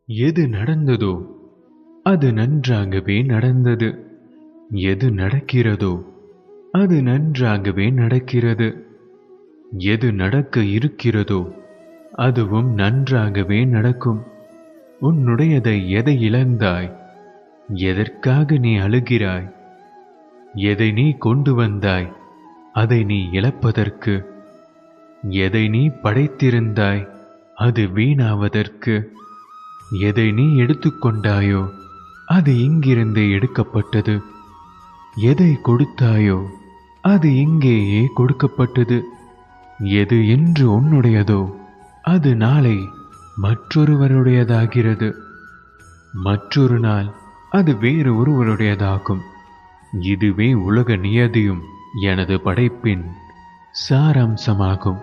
எது நடந்ததோ அது நன்றாகவே நடந்தது. எது நடக்கிறதோ அது நன்றாகவே நடக்கிறது. எது நடக்க இருக்கிறதோ அதுவும் நன்றாகவே நடக்கும். உன்னுடையதை எதை இழந்தாய்? எதற்காக நீ அழுகிறாய்? எதை நீ கொண்டு வந்தாய் அதை நீ இழப்பதற்கு? எதை நீ படைத்திருந்தாய் அது வீணாவதற்கு? எதை நீ எடுத்துக்கொண்டாயோ அது இங்கிருந்தே எடுக்கப்பட்டது. எதை கொடுத்தாயோ அது இங்கேயே கொடுக்கப்பட்டது. எது என்று உன்னுடையதோ அது நாளை மற்றொருவருடையதாகிறது. மற்றொரு நாள் அது வேறு ஒருவருடையதாகும். இதுவே உலக நியதியும் எனது படைப்பின் சாராம்சமாகும்.